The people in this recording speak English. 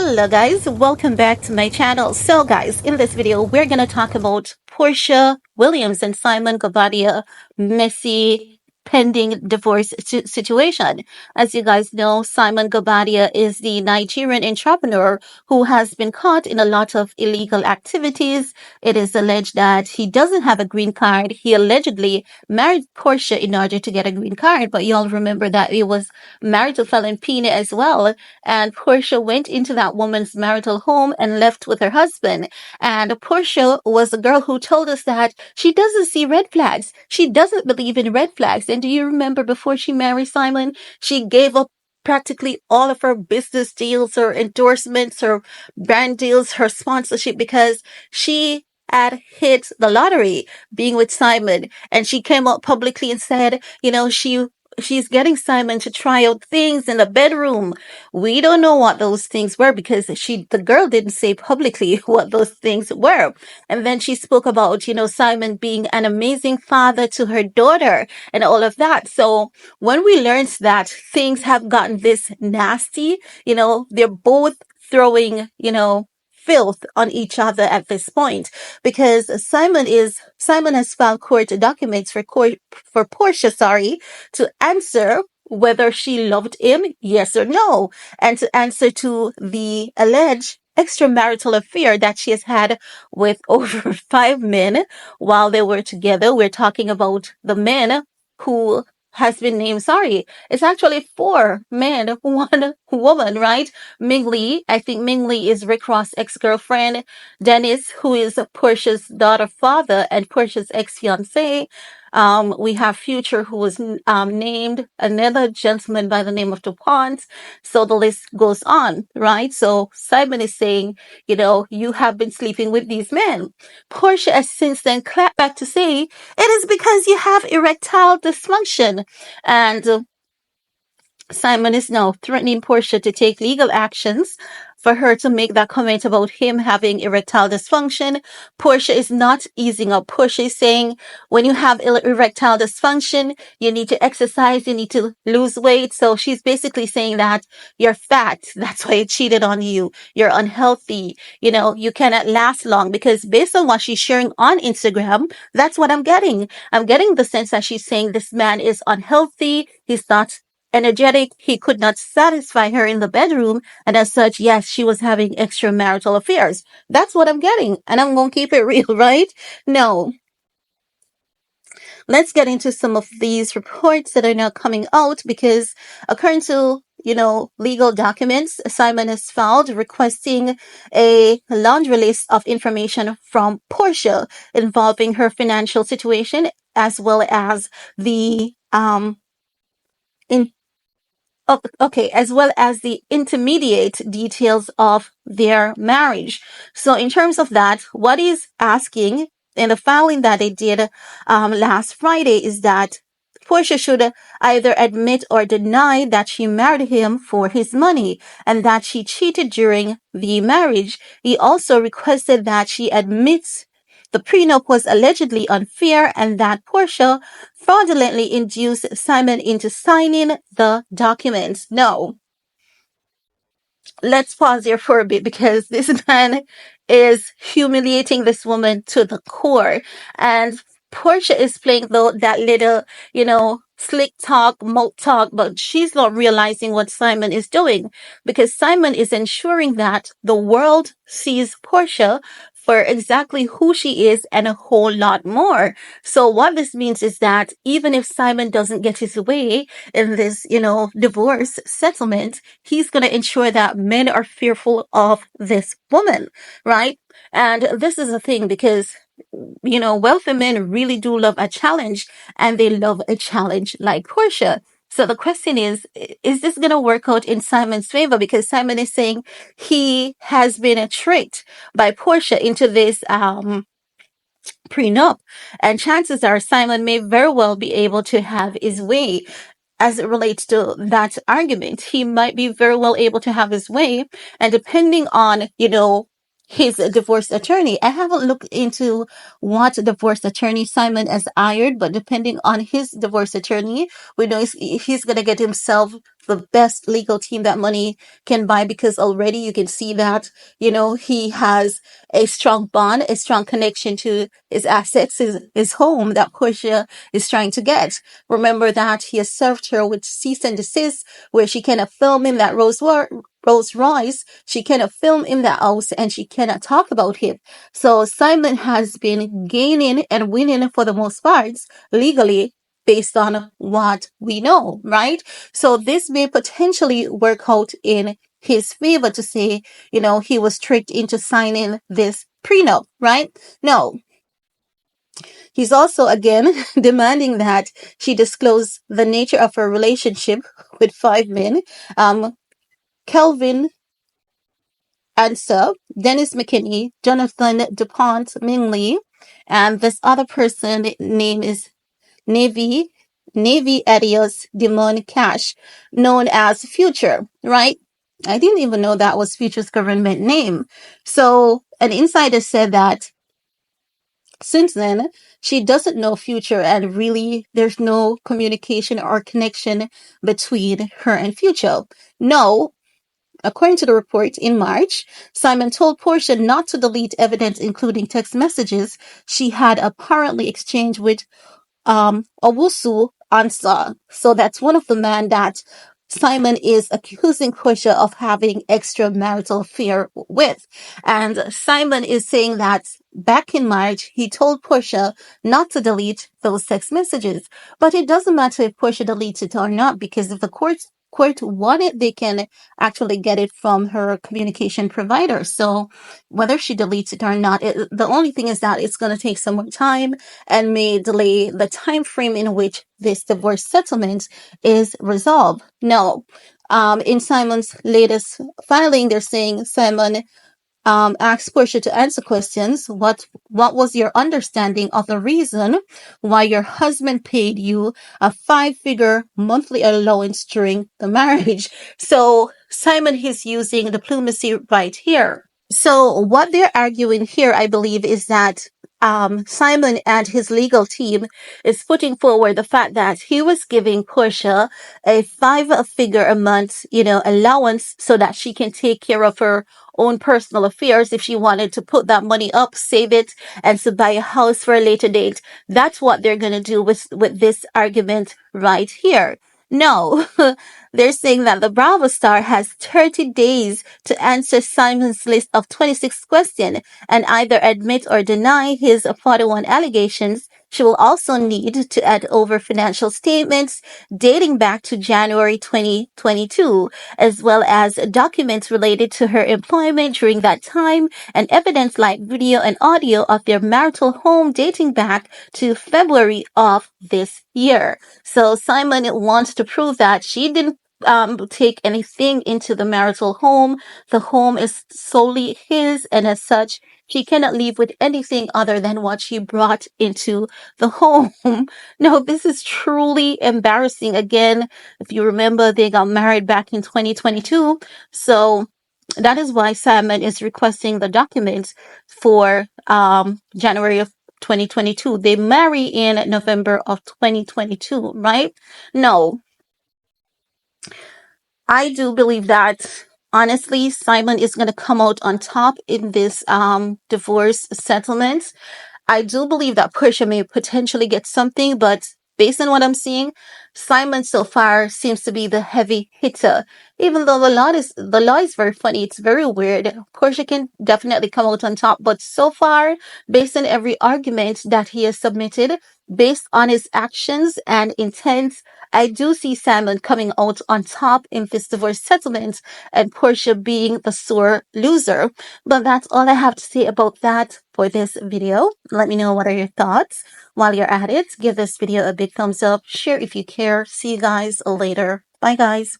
Hello guys, welcome back to my channel. So guys, in this video, we're going to talk about Porsha Williams and Simon Gobadia messy pending divorce situation. As you guys know, Simon Gobadia is the Nigerian entrepreneur who has been caught in a lot of illegal activities. It is alleged that he doesn't have a green card. He allegedly married Porsha in order to get a green card, but y'all remember that he was married to Felon Pina as well, and Portia went into that woman's marital home and left with her husband. And Portia was a girl who told us that she doesn't see red flags. She doesn't believe in red flags. And do you remember before she married Simon, she gave up practically all of her business deals, her endorsements, her brand deals, her sponsorship because she had hit the lottery being with Simon. And she came out publicly and said, she's getting Simon to try out things in the bedroom. We don't know what those things were because the girl didn't say publicly what those things were. And then she spoke about, Simon being an amazing father to her daughter and all of that. So when we learned that things have gotten this nasty, they're both throwing, filth on each other at this point because Simon has filed court documents for Portia, to answer whether she loved him, yes or no, and to answer to the alleged extramarital affair that she has had with over 5 men while they were together. We're talking about the men who has been named. Sorry, it's actually 4 men, 1 woman, right? Ming Lee, I think Ming Lee is Rick Ross' ex-girlfriend. Dennis, who is Portia's daughter father and Portia's ex-fiance. We have Future, who was named, another gentleman by the name of DuPont. So the list goes on, right? So Simon is saying, you have been sleeping with these men. Portia has since then clapped back to say, it is because you have erectile dysfunction. And Simon is now threatening Portia to take legal actions for her to make that comment about him having erectile dysfunction. Portia is not easing up. Portia is saying when you have erectile dysfunction, you need to exercise, you need to lose weight. So she's basically saying that you're fat. That's why I cheated on you. You're unhealthy. You cannot last long because based on what she's sharing on Instagram, that's what I'm getting. I'm getting the sense that she's saying this man is unhealthy. He's not energetic. He could not satisfy her in the bedroom. And as such, yes, she was having extramarital affairs. That's what I'm getting. And I'm going to keep it real, right? No. Let's get into some of these reports that are now coming out because according to legal documents, Simon has filed requesting a laundry list of information from Portia involving her financial situation as well as the in okay, as well as the intermediate details of their marriage. So in terms of that, what he's asking in the filing that they did last Friday is that Portia should either admit or deny that she married him for his money and that she cheated during the marriage. He also requested that she admits the prenup was allegedly unfair and that Portia fraudulently induced Simon into signing the documents. No. Let's pause here for a bit because this man is humiliating this woman to the core. And Portia is playing that little, slick talk, moat talk, but she's not realizing what Simon is doing because Simon is ensuring that the world sees Portia for exactly who she is and a whole lot more. So what this means is that even if Simon doesn't get his way in this, divorce settlement, he's going to ensure that men are fearful of this woman, right? And this is a thing because wealthy men really do love a challenge and they love a challenge like Portia. So the question is this going to work out in Simon's favor? Because Simon is saying he has been tricked by Portia into this prenup. And chances are Simon may very well be able to have his way as it relates to that argument. He might be very well able to have his way. And depending on, his divorce attorney. I haven't looked into what divorce attorney Simon has hired, but depending on his divorce attorney, we know he's going to get himself the best legal team that money can buy, because already you can see that, he has a strong bond, a strong connection to his assets, his home that Porsha is trying to get. Remember that he has served her with cease and desist, where she cannot film in that Rolls Royce. She cannot film in the house, and she cannot talk about it. So Simon has been gaining and winning for the most parts legally, based on what we know, right? So this may potentially work out in his favor, to say, he was tricked into signing this prenup, right? No. He's also again demanding that she disclose the nature of her relationship with five men. Kelvin Answer, Dennis McKinney, Jonathan DuPont Mingley, and this other person name is Navy Adios Demon Cash, known as Future, right? I didn't even know that was Future's government name. So an insider said that since then, she doesn't know Future, and really there's no communication or connection between her and Future. No. According to the report, in March, Simon told Porsha not to delete evidence, including text messages she had apparently exchanged with Owusu Ansah. So that's one of the men that Simon is accusing Porsha of having extramarital affair with. And Simon is saying that back in March, he told Porsha not to delete those text messages. But it doesn't matter if Porsha deletes it or not, because if the court want it, they can actually get it from her communication provider. So whether she deletes it or not, the only thing is that it's going to take some more time and may delay the time frame in which this divorce settlement is resolved. No. In Simon's latest filing, they're saying Simon asked Porsha to answer questions. What was your understanding of the reason why your husband paid you a 5-figure monthly allowance during the marriage? So Simon is using diplomacy right here. So what they're arguing here, I believe, is that Simon and his legal team is putting forward the fact that he was giving Porsha a 5-figure a month, allowance, so that she can take care of her own personal affairs. If she wanted to put that money up, save it, and to buy a house for a later date, that's what they're going to do with this argument right here. No, they're saying that the Bravo star has 30 days to answer Simon's list of 26 questions and either admit or deny his 41 allegations. She will also need to add over financial statements dating back to January 2022, as well as documents related to her employment during that time, and evidence like video and audio of their marital home dating back to February of this year. So Simon wants to prove that she didn't take anything into the marital home. The home is solely his, and as such, she cannot leave with anything other than what she brought into the home. No, this is truly embarrassing. Again, if you remember, they got married back in 2022. So that is why Simon is requesting the documents for January of 2022. They marry in November of 2022, right? No, I do believe that honestly, Simon is going to come out on top in this divorce settlement. I do believe that Porsha may potentially get something, but based on what I'm seeing, Simon so far seems to be the heavy hitter. Even though the law is very funny, it's very weird. Porsha can definitely come out on top, but so far, based on every argument that he has submitted, based on his actions and intent, I do see Simon coming out on top in this divorce settlement, and Porsha being the sore loser. But that's all I have to say about that for this video. Let me know what are your thoughts. While you're at it, give this video a big thumbs up, share if you care. See you guys later. Bye guys.